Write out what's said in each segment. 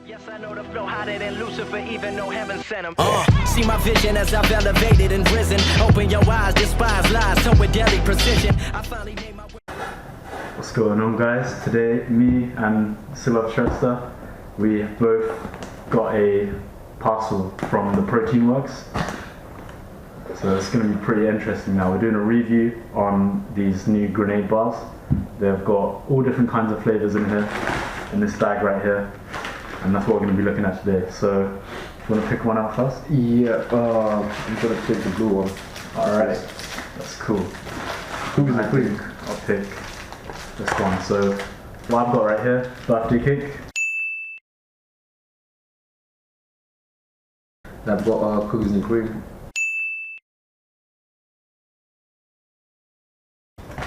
Yes, I know the flow hotter than Lucifer, even though heaven sent him. See my vision as I've elevated and risen. Open your eyes, despise lies, so with deadly precision. I finally made my way. What's going on, guys? Today, me and Sulav, we both got a parcel from the Protein Works. So it's going to be pretty interesting now. We're doing a review on these new grenade bars. They've got all different kinds of flavors in here, in this bag right here. And that's what we're going to be looking at today. So, you want to pick one out first? Yeah, I'm going to pick the blue one. Alright, that's cool. Who's the think I'll pick this one. So, what I've got right here, birthday cake. I've got cookies and cream.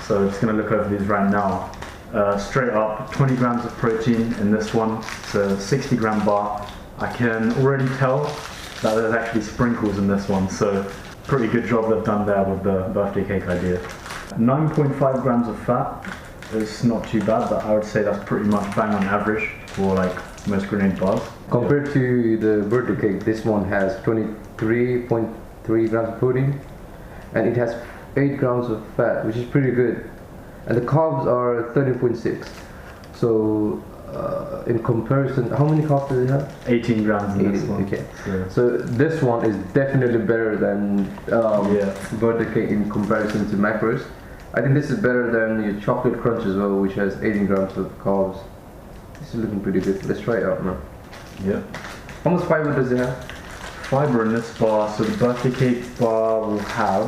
So, just going to look over these right now. Straight up, 20 grams of protein in this one. It's a 60 gram bar. I can already tell that there's actually sprinkles in this one, so pretty good job they've done there with the birthday cake idea. 9.5 grams of fat is not too bad, but I would say that's pretty much bang on average for like most grenade bars. Compared to the birthday cake, this one has 23.3 grams of protein and it has 8 grams of fat, which is pretty good. And the carbs are 30.6. So in comparison, how many carbs does it have? 18 grams in this one. Okay. So this one is definitely better than birthday cake in comparison to macros. I think this is better than your chocolate crunch as well, which has 18 grams of carbs. This is looking pretty good. Let's try it out now. Yeah. How much fiber does it have? Fiber in this bar, so the birthday cake bar will have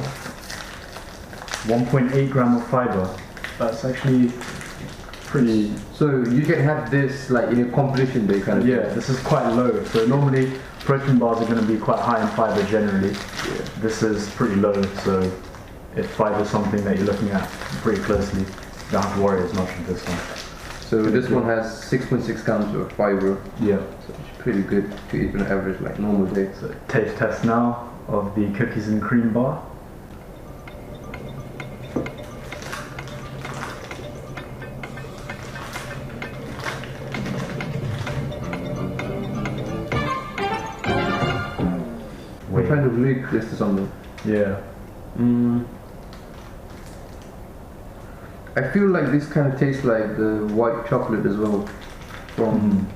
1.8 gram of fiber. That's actually pretty... So you can have this like in a competition day kind of thing. This is quite low. So normally protein bars are going to be quite high in fiber generally. Yeah. This is pretty low, so if fiber is something that you're looking at pretty closely, you don't have to worry as much with this one. So this one has 6.6 grams of fiber. Yeah. So it's pretty good to even average like normal day. So taste test now of the cookies and cream bar. What kind of lick this is on them? Yeah. I feel like this kind of tastes like the white chocolate as well from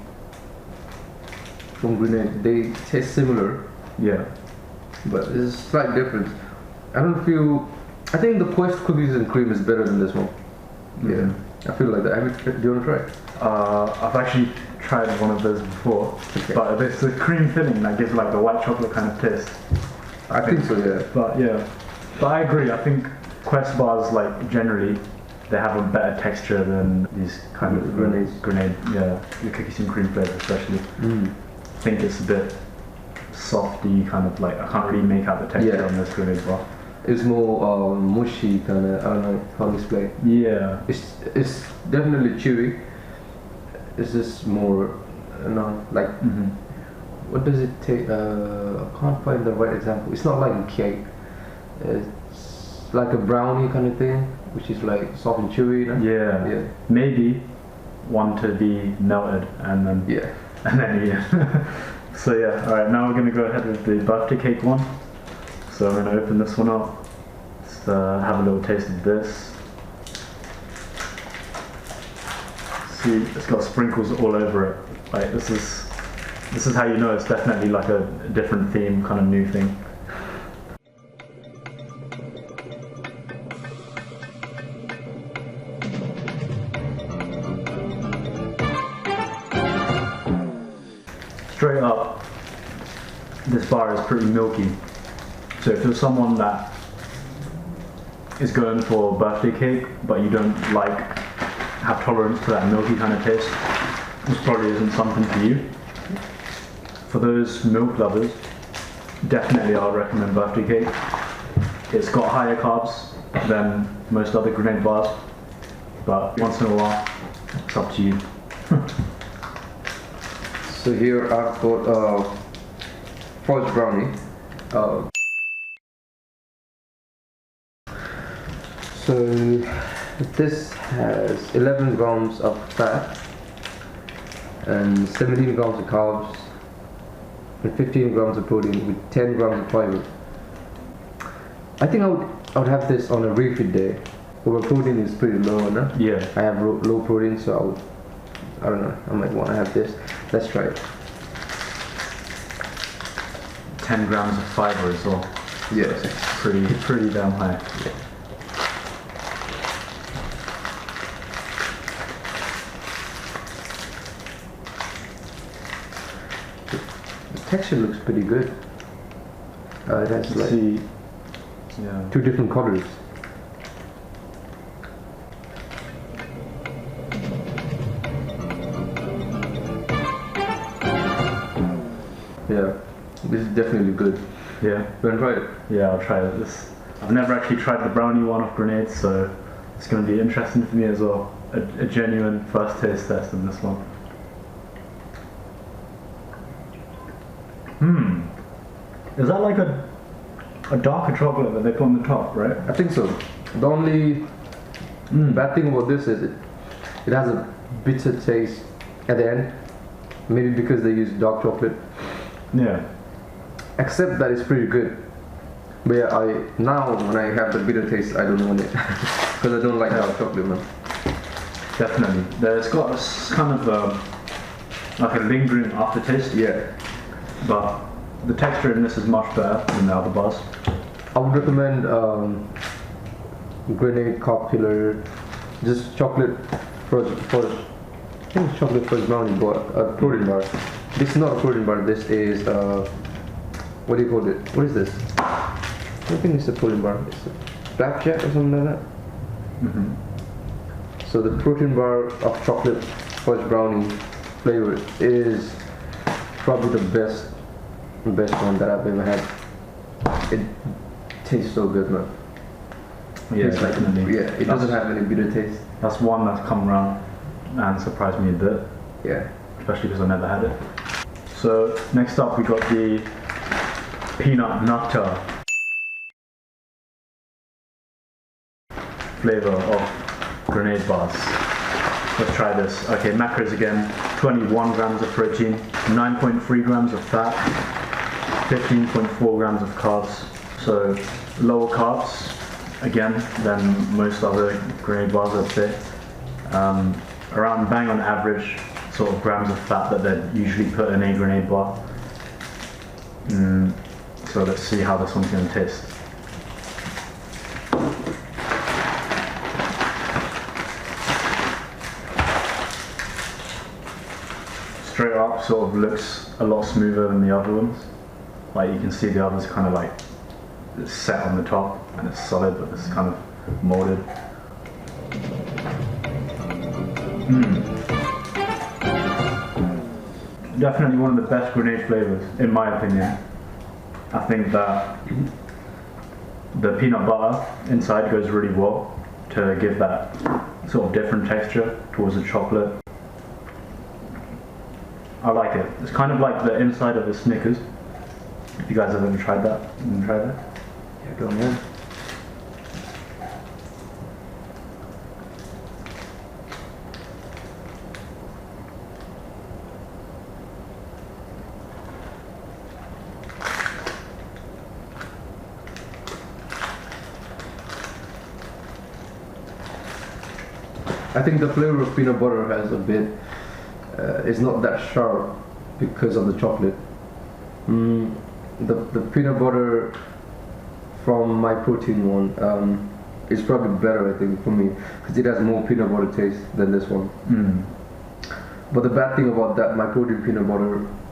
Grenade. They taste similar. Yeah. But there's a slight difference. I think the Quest cookies and cream is better than this one. Yeah. I feel like that. Do you want to try it? I've actually tried one of those before, but it's the cream filling that gives like the white chocolate kind of taste. I think so, yeah. But I agree. I think Quest bars, like generally, they have a better texture than these kind of grenade. Yeah, the cookies and cream flavor especially. I think it's a bit softy, kind of like I can't really make out the texture on this grenade bar. It's more mushy kind of. I don't know how to explain. Yeah. It's definitely chewy. It's just more, like. What does it take? I can't find the right example. It's not like a cake. It's like a brownie kind of thing, which is like soft and chewy. Yeah. Maybe one to be melted and then eaten. So yeah. All right. Now we're gonna go ahead with the birthday cake one. So I'm gonna open this one up. Just have a little taste of this. See, it's got sprinkles all over it. Like this is how you know it's definitely like a different theme, kind of new thing. Straight up, this bar is pretty milky. So if you're someone that is going for birthday cake, but you don't have tolerance to that milky kind of taste, this probably isn't something for you. For those milk lovers, definitely I would recommend birthday cake. It's got higher carbs than most other grenade bars, but once in a while, it's up to you. So here I've got fudge brownie. So this has 11 grams of fat and 17 grams of carbs and 15 grams of protein with 10 grams of fiber. I think I would have this on a refeed day, but my protein is pretty low, no? Yeah. I have low protein, so I don't know, I might want to have this. Let's try it. 10 grams of fiber as well. Yes. Pretty damn high. Yeah. The texture looks pretty good. It has like two different colors. Yeah, this is definitely good. Yeah. You want to try it? Yeah, I'll try this. I've never actually tried the brownie one off Grenade, so it's going to be interesting for me as well. A genuine first taste test in this one. Is that like a darker chocolate that they put on the top, right? I think so. The only bad thing about this is it has a bitter taste at the end. Maybe because they use dark chocolate. Yeah. Except that it's pretty good. But yeah, now when I have the bitter taste, I don't want it because I don't like dark chocolate, man. Definitely. It's got a kind of like a lingering aftertaste. Yeah. But the texture in this is much better than the other bars. I would recommend Grenade Carb Killa, just chocolate first. I think it's chocolate first brownie, but a protein bar. This is not a protein bar. This is what do you call it? What is this? I don't think it's a protein bar. It's a blackjack or something like that. So the protein bar of chocolate fudge brownie flavor is probably the best one that I've ever had. It tastes so good, man. Yeah, it's definitely. It doesn't have any bitter taste. That's one that's come around and surprised me a bit. Yeah. Especially because I never had it. So next up we got the peanut nutter flavor of Grenade bars. Let's try this. Okay, macros again. 21 grams of protein, 9.3 grams of fat, 15.4 grams of carbs. So lower carbs again than most other Grenade bars, I'd say. Around bang on average sort of grams of fat that they'd usually put in a Grenade bar. So let's see how this one's going to taste. Straight up sort of looks a lot smoother than the other ones. Like you can see the others kind of like it's set on the top and it's solid, but this is kind of molded. Definitely one of the best Grenade flavors, in my opinion. I think that the peanut butter inside goes really well to give that sort of different texture towards the chocolate. I like it. It's kind of like the inside of a Snickers. If you guys have ever tried that, you can try that. Yeah, go on. I think the flavor of peanut butter has a bit, it's not that sharp because of the chocolate. The peanut butter from my protein one is probably better, I think, for me, because it has more peanut butter taste than this one. But the bad thing about that, my protein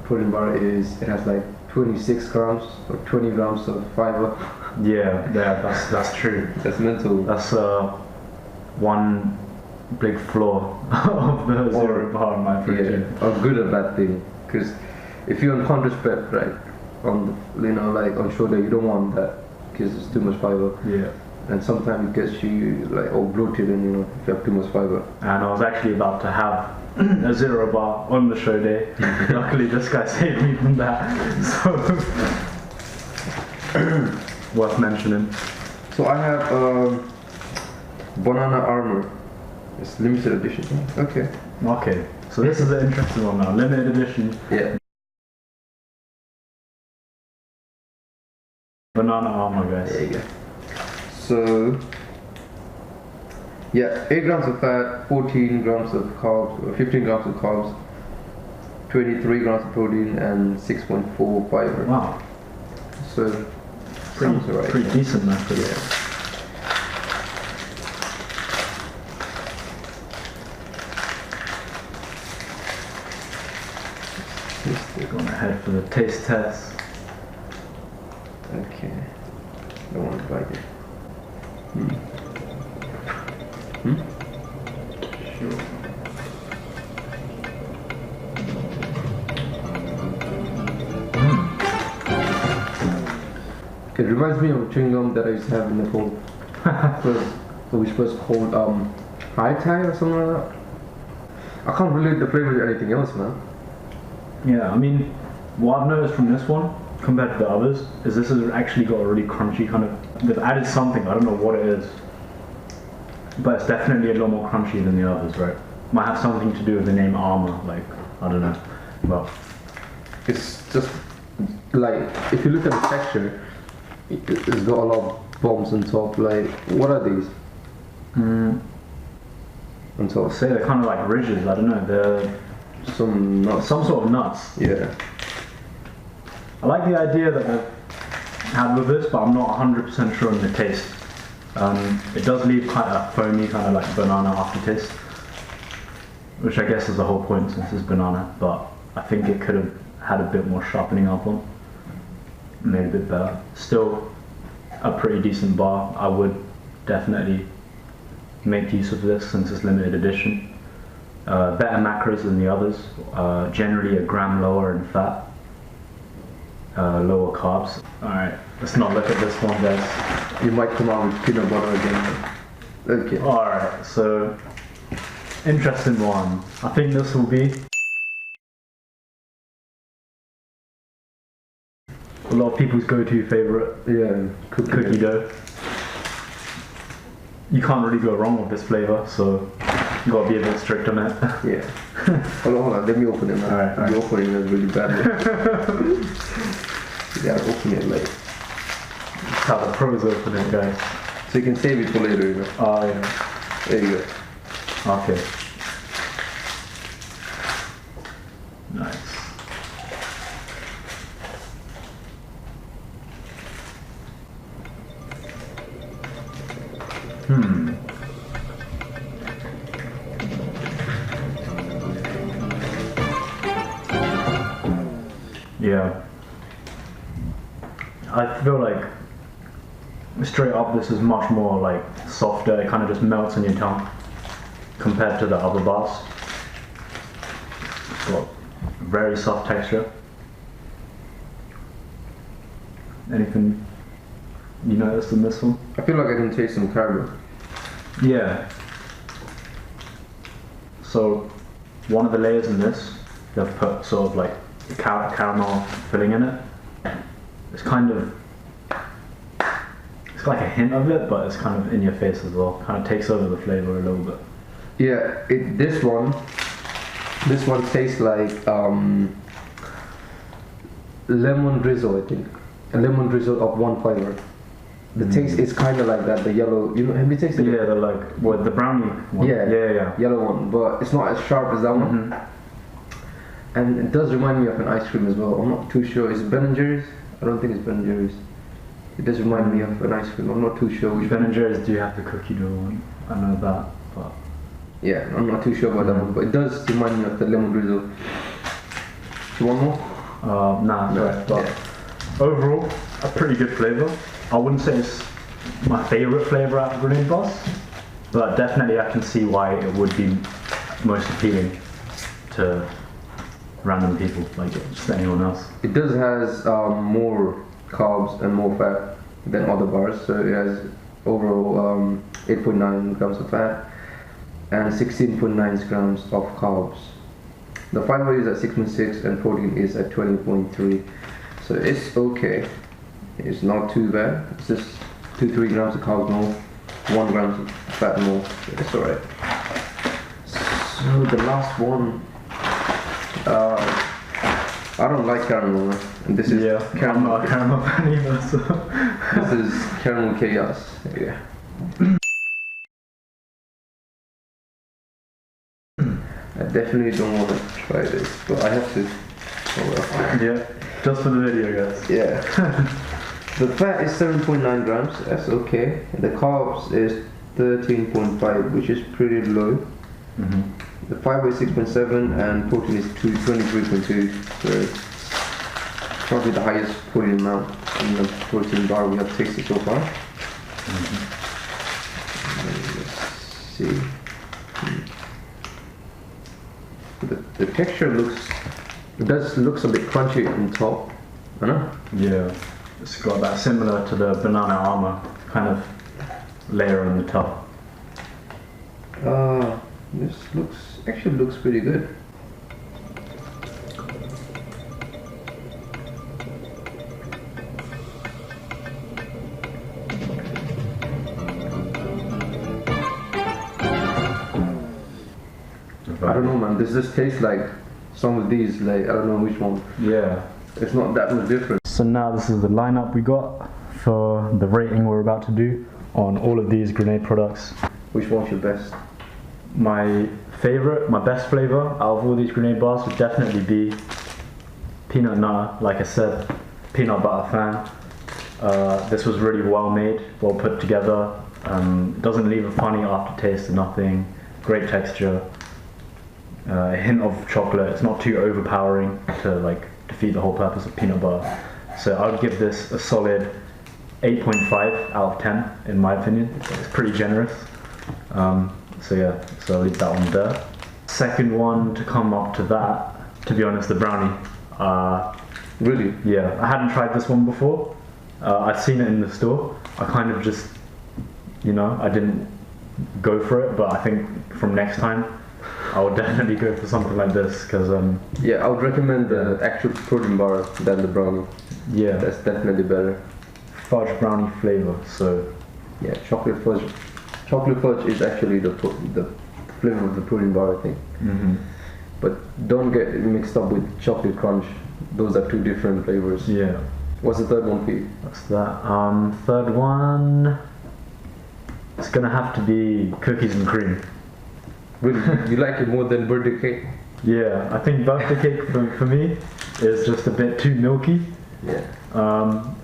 protein bar is it has like 26 grams or 20 grams of fiber. Yeah, that's true. That's mental. That's one big flaw of the zero bar in my opinion. Yeah, a good or bad thing, because if you're on counter spread, right, on the, like on shoulder, you don't want that because it's too much fiber. Yeah. And sometimes it gets you like all bloated, and if you have too much fiber. And I was actually about to have a zero bar on the show day. Luckily, this guy saved me from that. So worth mentioning. So I have banana armor. It's limited edition. Okay. Okay. So so this is an interesting one now. Limited edition. Yeah. Banana armor, guys. There you go. So, yeah, 8 grams of fat, 14 grams of carbs, or 15 grams of carbs, 23 grams of protein, and 6.4 fiber. Wow. So, sounds alright. Pretty decent, man. Yeah. Going ahead for the taste test. Okay. Don't want to bite it. Sure. It reminds me of chewing gum that I used to have in Nepal. Which was called Hai Thai or something like that. I can't relate the flavor to anything else, man. Yeah, I mean, what I've noticed from this one compared to the others is this has actually got a really crunchy kind of. They've added something, I don't know what it is, but it's definitely a lot more crunchy than the others, right? Might have something to do with the name Armor, like, I don't know. But It's just like, if you look at the texture, it's got a lot of bombs on top. Like, what are these? On top. I'll say they're kind of like ridges, I don't know, they're Some nuts. some sort of nuts. Yeah. I like the idea that they've had with this, but I'm not 100% sure on the taste. It does leave quite a foamy kind of like banana aftertaste, which I guess is the whole point since it's banana, but I think it could have had a bit more sharpening up on, made it a bit better. Still a pretty decent bar. I would definitely make use of this since it's limited edition. Better macros than the others, generally a gram lower in fat, lower carbs. Alright, let's not look at this one, guys. You might come out with peanut butter again. Okay. Alright, so interesting one. I think this will be a lot of people's go-to favourite. Yeah. Cookie dough. You can't really go wrong with this flavour, so you gotta be a bit strict on it. Yeah. Hold on, let me open it now. Alright. You're opening it really badly. You gotta open it like. That's how the pros open it, guys. So you can save it for later, you know. Oh yeah. There you go. Okay. Nice. Yeah. I feel like straight up this is much more like softer, it kind of just melts in your tongue compared to the other bars. It's got very soft texture. Anything you noticed in this one? I feel like I can taste some caramel. Yeah. So one of the layers in this, they've put sort of like caramel filling in it. It's kind of, it's like a hint of it, but it's kind of in your face as well. Kind of takes over the flavor a little bit. Yeah, this one tastes like lemon drizzle, I think. A lemon drizzle of one flavor. The taste is kind of like that, the yellow, you know, have you tasted it? Yeah, the like, what, the brownie one? Yeah, yellow one, but it's not as sharp as that one. And it does remind me of an ice cream as well. I'm not too sure. Is it Ben & Jerry's? I don't think it's Ben & Jerry's. It does remind me of an ice cream. I'm not too sure which Ben one. & Jerry's do have the cookie dough one. I know that, but... Yeah, I'm not too sure about that one, but it does remind me of the lemon drizzle. Do you want more? Nah, No, right, but overall, a pretty good flavour. I wouldn't say it's my favourite flavour out of grenade bars, but definitely I can see why it would be most appealing to random people, like just anyone else. It does has more carbs and more fat than other bars, so it has overall 8.9 grams of fat and 16.9 grams of carbs. The fiber is at 6.6 and protein is at 20.3, so it's okay. It's not too bad. It's just 2-3 grams of carbs more, 1 gram of fat more. So it's alright. So the last one I don't like caramel, and this is I'm not a caramel fan either, so. this is caramel chaos. Yeah. I definitely don't want to try this, but I have to. Oh well. Yeah, just for the video, guys. Yeah. The fat is 7.9 grams, that's okay. The carbs is 13.5, which is pretty low. The fiber is 6.7 and protein is 23.2. So it's probably the highest protein amount in the protein bar we have tasted so far. Let's see. The texture looks a bit crunchy on top, I know. Yeah, it's got that similar to the banana armor kind of layer on the top. This actually looks pretty good. I don't know, man. This just tastes like some of these, like, I don't know which one. Yeah. It's not that much different. So now this is the lineup we got for the rating we're about to do on all of these grenade products. Which one's your best? My favorite, my best flavor out of all these grenade bars would definitely be peanut nutter. Like I said, peanut butter fan. This was really well made, well put together. Doesn't leave a funny aftertaste or nothing. Great texture. A hint of chocolate. It's not too overpowering to like defeat the whole purpose of peanut butter. So I would give this a solid 8.5 out of 10 in my opinion. It's pretty generous. So yeah, so I'll leave that one there. Second one to come up to that, to be honest, the brownie. Really? Yeah, I hadn't tried this one before. I'd seen it in the store. I kind of just, you know, I didn't go for it, but I think from next time I would definitely go for something like this because yeah, I would recommend the actual protein bar than the brownie. Yeah, that's definitely better. Fudge brownie flavor. So yeah, chocolate fudge. Chocolate fudge is actually the flavor of the protein bar, I think. But don't get it mixed up with chocolate crunch. Those are two different flavors. Yeah. What's the third one for you? What's that? Third one. It's gonna have to be cookies and cream. Really? You like it more than birthday cake? Yeah, I think birthday cake for me is just a bit too milky. Yeah.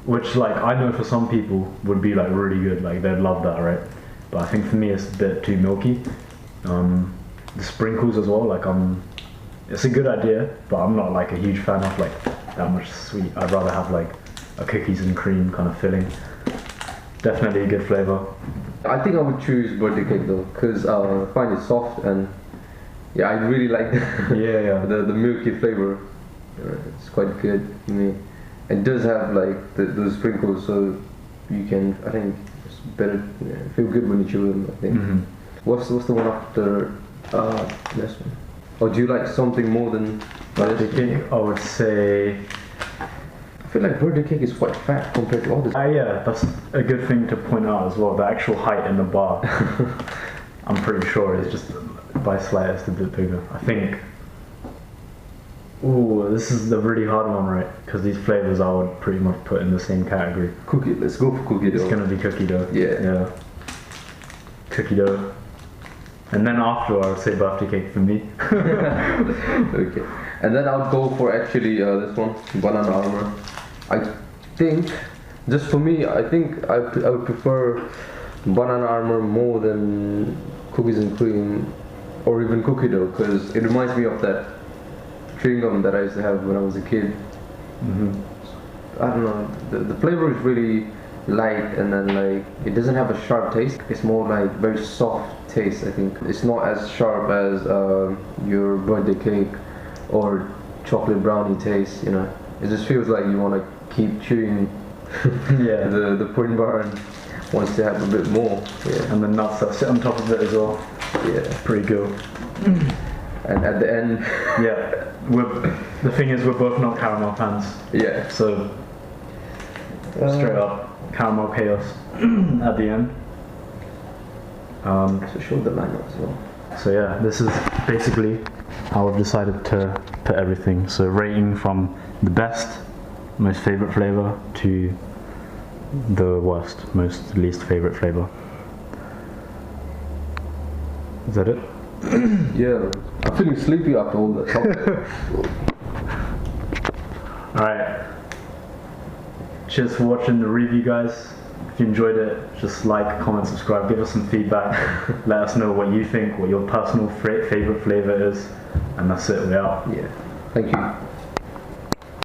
Which like I know for some people would be like really good, like they'd love that, right? But I think for me it's a bit too milky. The sprinkles as well, like it's a good idea, but I'm not like a huge fan of like that much sweet. I'd rather have like a cookies and cream kind of filling. Definitely a good flavor. I think I would choose birthday cake though, because I find it soft and yeah, I really like the milky flavor. It's quite good to me. It does have like those sprinkles, so you can, I think, it's better, feel good when you chew them, I think. What's the one after this one? Or do you like something more than birthday cake? I would say, I feel like birthday cake is quite fat compared to others. Yeah, that's a good thing to point out as well. The actual height in the bar, I'm pretty sure is just by slightest a bit bigger. I think. Ooh, this is the really hard one, right? Because these flavors I would pretty much put in the same category. Cookie, let's go for cookie dough. It's gonna be cookie dough. Yeah. Cookie dough. And then after I would say birthday cake for me. Okay. And then I would go for actually this one, banana armor. I think, just for me, I think I would prefer banana armor more than cookies and cream or even cookie dough, because it reminds me of that chewing gum that I used to have when I was a kid. I don't know, the flavor is really light, and then like it doesn't have a sharp taste. It's more like very soft taste, I think. It's not as sharp as your birthday cake or chocolate brownie taste, you know. It just feels like you want to keep chewing the pudding bar and wants to have a bit more. Yeah. And the nuts that sit on top of it as well. Yeah. Pretty cool. And at the end, the thing is we're both not caramel fans. Yeah. So straight up caramel chaos at the end. So show the lineup as well. So yeah, this is basically I've decided to put everything. So rating from the best, most favorite flavor to the worst, most least favorite flavor. Is that it? Yeah, I'm feeling sleepy after all that talk. Alright. Cheers for watching the review, guys. If you enjoyed it, just like, comment, subscribe, give us some feedback. Let us know what you think, what your personal favorite flavor is. And that's it, we're out. Yeah, thank you.